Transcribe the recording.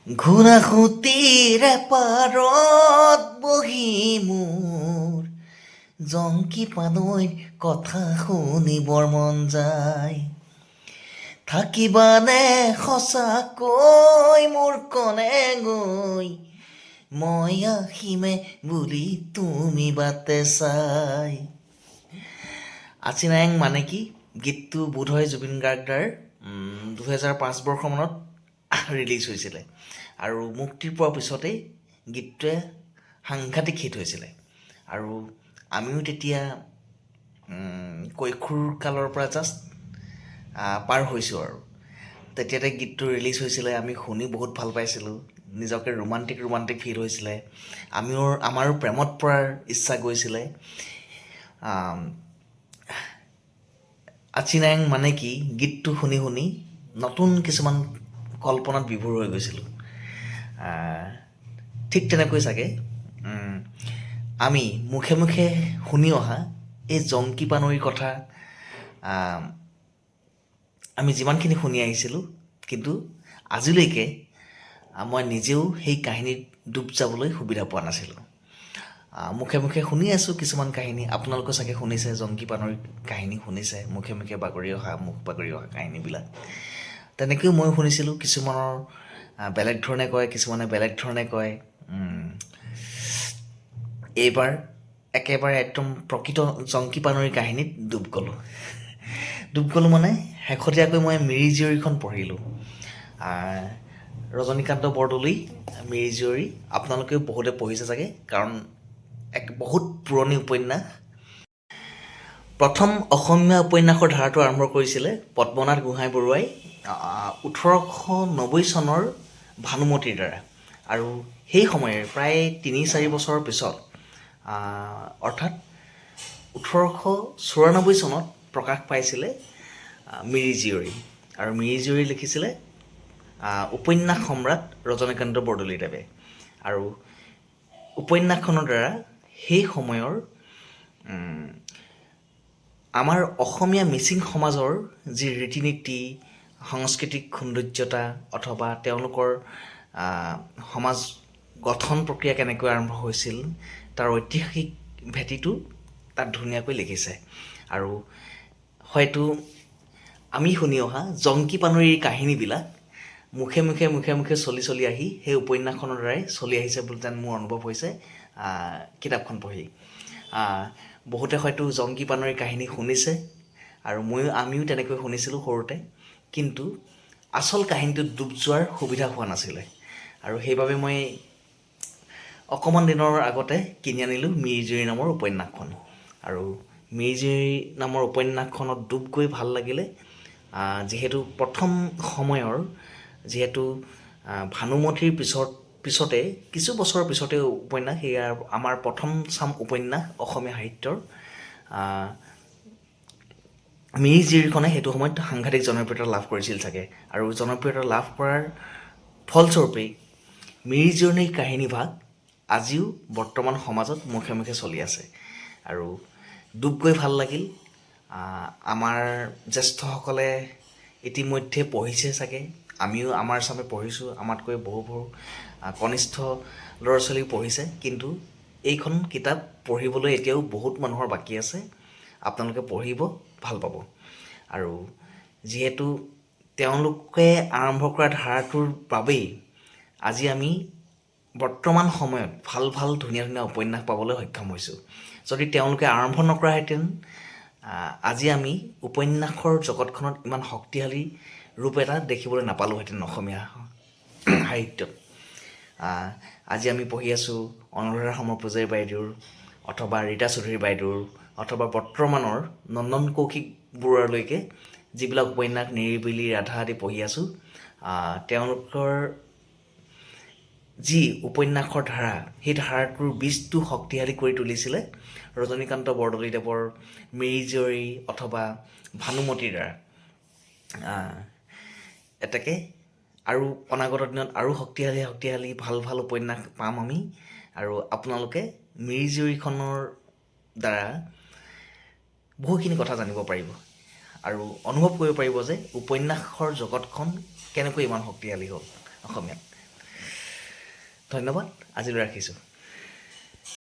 ঘূৰাসুতিৰে পাৰত বহি মোৰ জংকি পানৈৰ কথা শুনিবৰ মন যায়। থাকিবানে সঁচাকৈ মোৰ কণে গৈ, মই আহিমে বুলি তুমি বাটে চাই। আচিনায়ং মানে কি গীতটো বোধহয় জুবিন গাৰ্গদাৰ 2005 বৰ্ষমানত ৰিলিজ হৈছিলে আৰু মুক্তিৰ পোৱাৰ পিছতেই গীতটোৱে সাংঘাতিক হিট হৈছিলে আৰু আমিও তেতিয়া কৈশোৰ কালৰ পৰা জাষ্ট পাৰ হৈছোঁ আৰু তেতিয়াতে গীতটো ৰিলিজ হৈছিলে। আমি শুনি বহুত ভাল পাইছিলোঁ, নিজকে ৰোমাণ্টিক ফিল হৈছিলে, আমাৰো প্ৰেমত পৰাৰ ইচ্ছা গৈছিলে। আচিনায়ং মানে কি গীতটো শুনি শুনি নতুন কিছুমান কল্পনাত বিভোৰ হৈ গৈছিলোঁ। ঠিক তেনেকৈ চাগে আমি মুখে মুখে শুনি অহা এই জংকি পানৈৰ কথা আমি যিমানখিনি শুনি আহিছিলোঁ, কিন্তু আজিলৈকে মই নিজেও সেই কাহিনীত ডুব যাবলৈ সুবিধা পোৱা নাছিলোঁ। মুখে মুখে শুনি আছোঁ কিছুমান কাহিনী, আপোনালোকে চাগে শুনিছে, জংকি পানৈৰ কাহিনী শুনিছে, মুখে মুখে বাগৰি অহা কাহিনীবিলাক। তেনেকৈও মই শুনিছিলোঁ। কিছুমানৰ বেলেগ ধৰণে কয়, কিছুমানে বেলেগ ধৰণে কয়। এইবাৰ একেবাৰে একদম প্ৰকৃত জংকি পানৈৰ কাহিনীত ডুব গ'লোঁ মানে শেহতীয়াকৈ মই মিৰি জীয়ৰীখন পঢ়িলোঁ। ৰজনীকান্ত বৰদলৈ মিৰি জীয়ৰী আপোনালোকেও বহুতে পঢ়িছে চাগে, কাৰণ এক বহুত পুৰণি উপন্যাস। প্ৰথম অসমীয়া উপন্যাসৰ ধাৰাটো আৰম্ভ কৰিছিলে পদ্মনাথ গোহাঁই বৰুৱাই 1890 চনৰ ভানুমতীৰ দ্বাৰা, আৰু সেই সময়েৰ প্ৰায় 3-4 বছৰৰ পিছত অৰ্থাৎ 1894 চনত প্ৰকাশ পাইছিলে মিৰি জীয়ৰী, আৰু মিৰি জীয়ৰী লিখিছিলে উপন্যাস সম্ৰাট ৰজনীকান্ত বৰদলৈদেৱে। আৰু উপন্যাসখনৰ দ্বাৰা সেই সময়ৰ আমাৰ অসমীয়া মিচিং সমাজৰ যি ৰীতি নীতি, সাংস্কৃতিক সৌন্দৰ্যতা অথবা তেওঁলোকৰ সমাজ গঠন প্ৰক্ৰিয়া কেনেকৈ আৰম্ভ হৈছিল তাৰ ঐতিহাসিক ভেটিটো তাত ধুনীয়াকৈ লিখিছে। আৰু হয়তো আমি শুনি অহা জংকি পানৈৰ এই কাহিনীবিলাক মুখে মুখে চলি আহি সেই উপন্যাসখনৰ দ্বাৰাই চলি আহিছে বুলি যেন মোৰ অনুভৱ হৈছে কিতাপখন পঢ়ি। বহুতে হয়তো জংকি পানৈৰ কাহিনী শুনিছে, আৰু আমিও তেনেকৈ শুনিছিলোঁ সৰুতে, কিন্তু আচল কাহিনীটোত ডুব যোৱাৰ সুবিধা হোৱা নাছিলে। আৰু সেইবাবে মই অকণমান দিনৰ আগতে কিনি আনিলোঁ মিৰি জীয়ৰী নামৰ উপন্যাসখন। আৰু মিৰি জীয়ৰী নামৰ উপন্যাসখনত ডুব গৈ ভাল লাগিলে, যিহেতু প্ৰথম সময়ৰ ভানুমতীৰ পিছতে কিছু বছৰৰ পিছতে উপন্যাস, সেয়া আমাৰ প্ৰথম চাম উপন্যাস অসমীয়া সাহিত্যৰ মিৰি জীয়ৰীখনে সেইটো সময়ত সাংঘাতিক জনপ্ৰিয়তা লাভ কৰিছিল চাগে। আৰু জনপ্ৰিয়তা লাভ কৰাৰ ফলস্বৰূপেই মিৰি জীয়ৰীৰ কাহিনীভাগ আজিও বৰ্তমান সমাজত মুখে মুখে চলি আছে। আৰু ডুব গৈ ভাল লাগিল। আমাৰ জ্যেষ্ঠসকলে ইতিমধ্যে পঢ়িছে চাগে, আমিও আমাৰ হিচাপে পঢ়িছোঁ, আমাতকৈ বহু কনিষ্ঠ ল'ৰা ছোৱালীও পঢ়িছে, কিন্তু এইখন কিতাপ পঢ়িবলৈ এতিয়াও বহুত মানুহৰ বাকী আছে। আপোনালোকে পঢ়িব, ভাল পাব। আৰু যিহেতু তেওঁলোকে আৰম্ভ কৰা ধাৰাটোৰ বাবেই আজি আমি বৰ্তমান সময়ত ভাল ধুনীয়া উপন্যাস পাবলৈ সক্ষম হৈছোঁ। যদি তেওঁলোকে আৰম্ভ নকৰাহেঁতেন আজি আমি উপন্যাসৰ জগতখনত ইমান শক্তিশালী ৰূপ এটা দেখিবলৈ নাপালোঁহেঁতেন অসমীয়া সাহিত্যত। আজি আমি পঢ়ি আছোঁ অনুৰাধা শৰ্মা পূজাৰী বাইদেউৰ, অথবা ৰীতা চৌধুৰী বাইদেউৰ, অথবা বৰ্তমানৰ নন্দন কৌশিক বৰুৱালৈকে যিবিলাক উপন্যাস নিৰিবিলি, ৰাধা আদি পঢ়ি আছোঁ, তেওঁলোকৰ যি উপন্যাসৰ ধাৰা, সেই ধাৰাটোৰ বীজটো শক্তিশালী কৰি তুলিছিলে ৰজনীকান্ত বৰদলৈদেৱৰ মিৰি জীয়ৰী অথবা ভানুমতীৰ দ্বাৰা। এতেকে আৰু অনাগত দিনত আৰু শক্তিশালী ভাল উপন্যাস পাম আমি, আৰু আপোনালোকে মিৰি জীয়ৰীখনৰ দ্বাৰা বহুখিনি কথা জানিব পাৰিব আৰু অনুভৱ কৰিব পাৰিব যে উপন্যাসৰ জগতখন কেনেকৈ ইমান শক্তিশালী হ'ল অসমীয়াত। ধন্যবাদ, আজিলৈ ৰাখিছোঁ।